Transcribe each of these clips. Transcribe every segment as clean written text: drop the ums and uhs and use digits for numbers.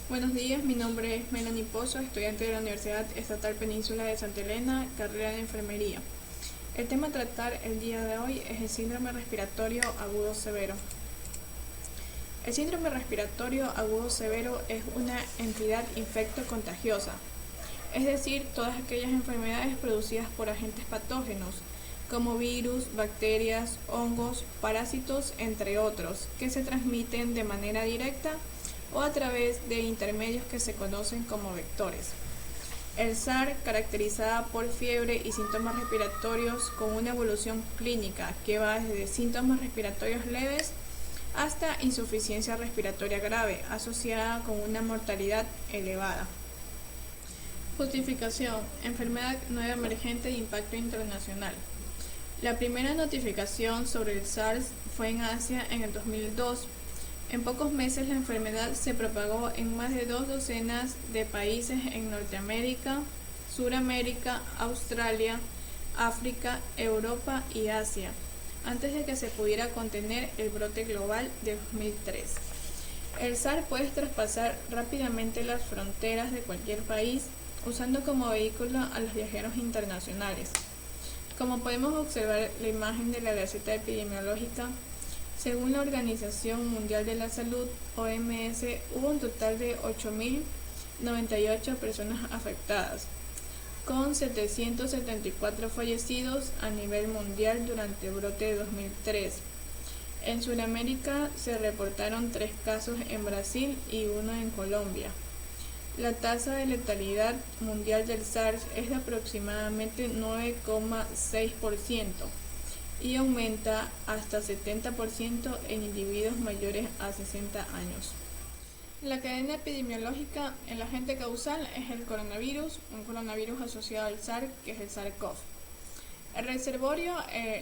Buenos días, mi nombre es Melanie Pozo, estudiante de la Universidad Estatal Península de Santa Elena, carrera de Enfermería. El tema a tratar el día de hoy es el síndrome respiratorio agudo severo. El síndrome respiratorio agudo severo es una entidad infecto-contagiosa, es decir, todas aquellas enfermedades producidas por agentes patógenos, como virus, bacterias, hongos, parásitos, entre otros, que se transmiten de manera directa o a través de intermedios que se conocen como vectores. El SARS, caracterizada por fiebre y síntomas respiratorios con una evolución clínica que va desde síntomas respiratorios leves hasta insuficiencia respiratoria grave, asociada con una mortalidad elevada. Justificación: enfermedad no emergente de impacto internacional. La primera notificación sobre el SARS fue en Asia en el 2002. En pocos meses la enfermedad se propagó en más de 2 docenas de países en Norteamérica, Suramérica, Australia, África, Europa y Asia, antes de que se pudiera contener el brote global de 2003. El SARS puede traspasar rápidamente las fronteras de cualquier país, usando como vehículo a los viajeros internacionales. Como podemos observar la imagen de la Gaceta Epidemiológica, según la Organización Mundial de la Salud, OMS, hubo un total de 8.098 personas afectadas, con 774 fallecidos a nivel mundial durante el brote de 2003. En Sudamérica se reportaron 3 casos en Brasil y 1 en Colombia. La tasa de letalidad mundial del SARS es de aproximadamente 9,6% y aumenta hasta 70% en individuos mayores a 60 años. La cadena epidemiológica, el agente causal es el coronavirus, un coronavirus asociado al SARS, que es el SARS-CoV. El reservorio,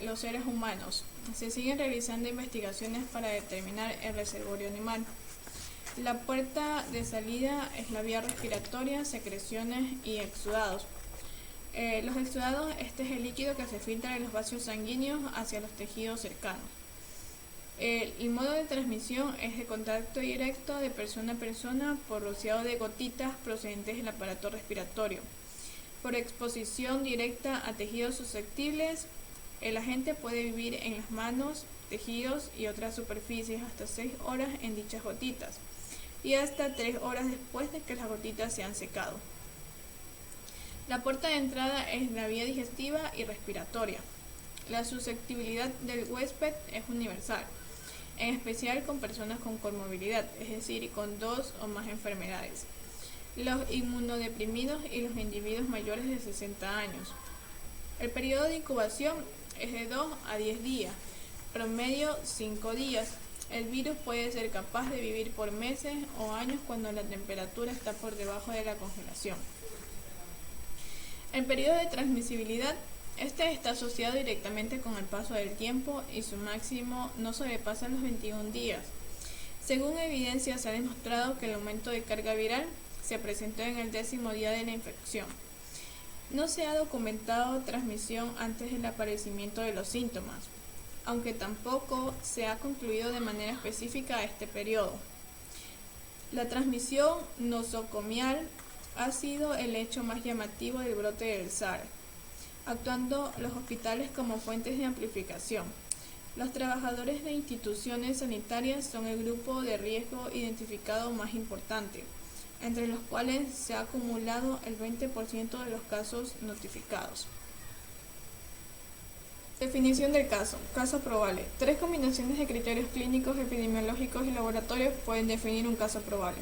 los seres humanos. Se siguen realizando investigaciones para determinar el reservorio animal. La puerta de salida es la vía respiratoria, secreciones y exudados. Los exudados, este es el líquido que se filtra de los vasos sanguíneos hacia los tejidos cercanos. El modo de transmisión es de contacto directo de persona a persona por rociado de gotitas procedentes del aparato respiratorio. Por exposición directa a tejidos susceptibles, el agente puede vivir en las manos, tejidos y otras superficies hasta 6 horas en dichas gotitas y hasta 3 horas después de que las gotitas se han secado. La puerta de entrada es la vía digestiva y respiratoria. La susceptibilidad del huésped es universal, en especial con personas con comorbilidad, es decir, con 2 o más enfermedades, los inmunodeprimidos y los individuos mayores de 60 años. El periodo de incubación es de 2 a 10 días, promedio 5 días. El virus puede ser capaz de vivir por meses o años cuando la temperatura está por debajo de la congelación. El periodo de transmisibilidad, este está asociado directamente con el paso del tiempo y su máximo no sobrepasa los 21 días. Según evidencia, se ha demostrado que el aumento de carga viral se presentó en el 10º día de la infección. No se ha documentado transmisión antes del aparecimiento de los síntomas, aunque tampoco se ha concluido de manera específica este periodo. La transmisión nosocomial ha sido el hecho más llamativo del brote del SARS, actuando los hospitales como fuentes de amplificación. Los trabajadores de instituciones sanitarias son el grupo de riesgo identificado más importante, entre los cuales se ha acumulado el 20% de los casos notificados. Definición del caso. Caso probable. 3 combinaciones de criterios clínicos, epidemiológicos y laboratorios pueden definir un caso probable.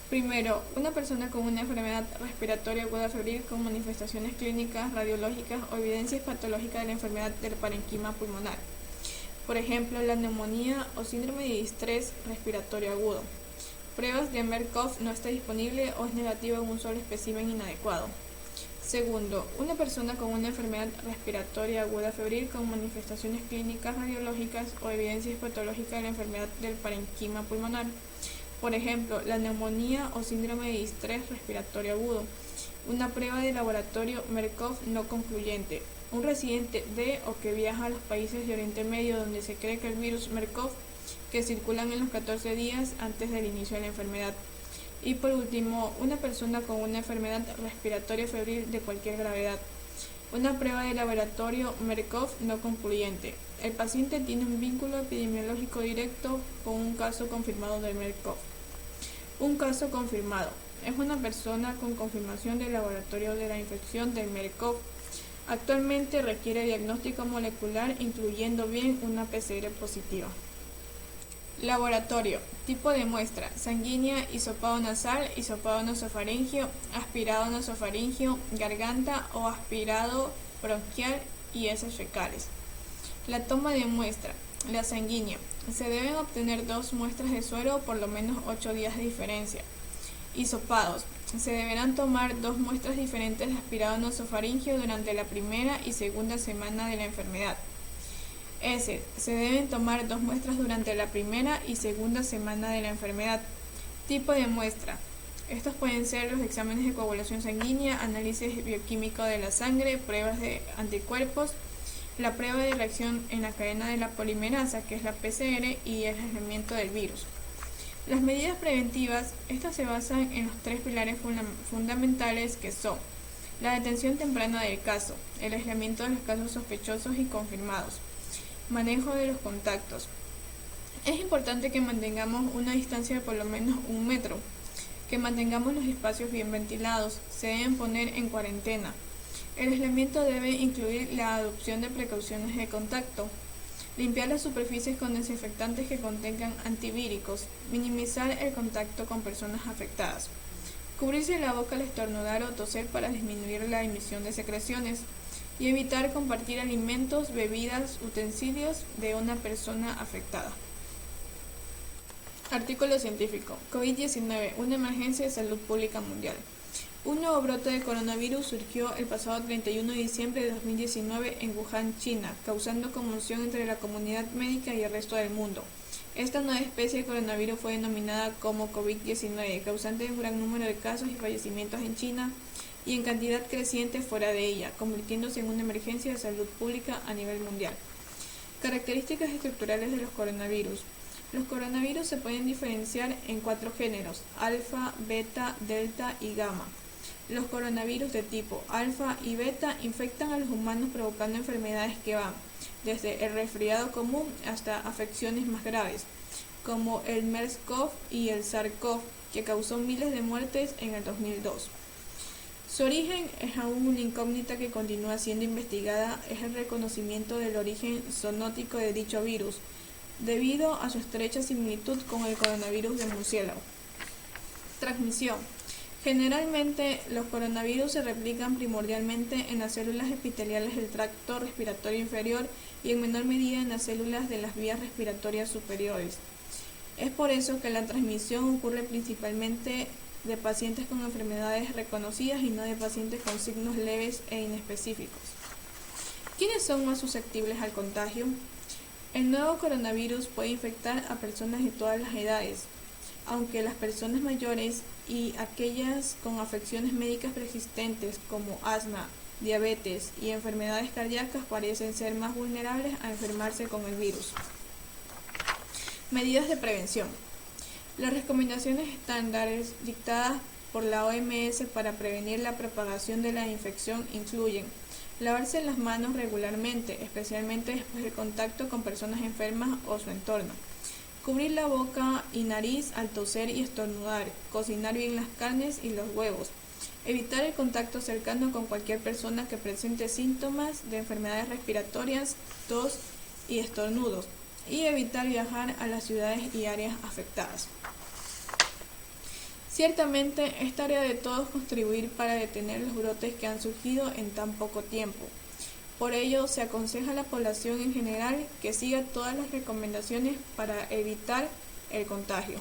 Primero, una persona con una enfermedad respiratoria aguda febril con manifestaciones clínicas, radiológicas o evidencias patológicas de la enfermedad del parenquima pulmonar. Por ejemplo, la neumonía o síndrome de distrés respiratorio agudo. Pruebas de MERS-CoV no está disponible o es negativa en un solo espécimen inadecuado. Segundo, una persona con una enfermedad respiratoria aguda febril con manifestaciones clínicas, radiológicas o evidencias patológicas de la enfermedad del parenquima pulmonar. Por ejemplo, la neumonía o síndrome de distrés respiratorio agudo. Una prueba de laboratorio MERS-CoV no concluyente. Un residente de o que viaja a los países de Oriente Medio donde se cree que el virus MERS-CoV que circulan en los 14 días antes del inicio de la enfermedad. Y por último, una persona con una enfermedad respiratoria febril de cualquier gravedad. Una prueba de laboratorio MERS-CoV no concluyente. El paciente tiene un vínculo epidemiológico directo con un caso confirmado de MERS-CoV. Un caso confirmado es una persona con confirmación del laboratorio de la infección del MERS-CoV. Actualmente requiere diagnóstico molecular incluyendo bien una PCR positiva. Laboratorio. Tipo de muestra: sanguínea, hisopado nasal, hisopado nasofaringeo, aspirado nasofaringeo, garganta o aspirado bronquial y heces fecales. La toma de muestra. La sanguínea. Se deben obtener 2 muestras de suero por lo menos 8 días de diferencia. Hisopados. Se deberán tomar 2 muestras diferentes de aspirado nasofaringeo durante la primera y segunda semana de la enfermedad. Se deben tomar 2 muestras durante la primera y segunda semana de la enfermedad. Tipo de muestra. Estos pueden ser los exámenes de coagulación sanguínea, análisis bioquímico de la sangre, pruebas de anticuerpos, la prueba de reacción en la cadena de la polimerasa, que es la PCR, y el aislamiento del virus. Las medidas preventivas, estas se basan en los 3 pilares fundamentales que son la detención temprana del caso, el aislamiento de los casos sospechosos y confirmados, manejo de los contactos. Es importante que mantengamos una distancia de por lo menos 1 metro, que mantengamos los espacios bien ventilados, se deben poner en cuarentena. El aislamiento debe incluir la adopción de precauciones de contacto, limpiar las superficies con desinfectantes que contengan antivíricos, minimizar el contacto con personas afectadas, cubrirse la boca al estornudar o toser para disminuir la emisión de secreciones, y evitar compartir alimentos, bebidas, utensilios de una persona afectada. Artículo científico. COVID-19, una emergencia de salud pública mundial. Un nuevo brote de coronavirus surgió el pasado 31 de diciembre de 2019 en Wuhan, China, causando conmoción entre la comunidad médica y el resto del mundo. Esta nueva especie de coronavirus fue denominada como COVID-19, causante de un gran número de casos y fallecimientos en China y en cantidad creciente fuera de ella, convirtiéndose en una emergencia de salud pública a nivel mundial. Características estructurales de los coronavirus. Los coronavirus se pueden diferenciar en 4 géneros: alfa, beta, delta y gamma. Los coronavirus de tipo alfa y beta infectan a los humanos provocando enfermedades que van desde el resfriado común hasta afecciones más graves, como el MERS-CoV y el SARS-CoV, que causó miles de muertes en el 2002. Su origen es aún una incógnita que continúa siendo investigada. Es el reconocimiento del origen zoonótico de dicho virus, debido a su estrecha similitud con el coronavirus de murciélago. Transmisión. Generalmente, los coronavirus se replican primordialmente en las células epiteliales del tracto respiratorio inferior y en menor medida en las células de las vías respiratorias superiores. Es por eso que la transmisión ocurre principalmente de pacientes con enfermedades reconocidas y no de pacientes con signos leves e inespecíficos. ¿Quiénes son más susceptibles al contagio? El nuevo coronavirus puede infectar a personas de todas las edades, aunque las personas mayores y aquellas con afecciones médicas persistentes como asma, diabetes y enfermedades cardíacas parecen ser más vulnerables a enfermarse con el virus. Medidas de prevención. Las recomendaciones estándares dictadas por la OMS para prevenir la propagación de la infección incluyen lavarse las manos regularmente, especialmente después del contacto con personas enfermas o su entorno, cubrir la boca y nariz al toser y estornudar, cocinar bien las carnes y los huevos, evitar el contacto cercano con cualquier persona que presente síntomas de enfermedades respiratorias, tos y estornudos, y evitar viajar a las ciudades y áreas afectadas. Ciertamente es tarea de todos contribuir para detener los brotes que han surgido en tan poco tiempo. Por ello, se aconseja a la población en general que siga todas las recomendaciones para evitar el contagio.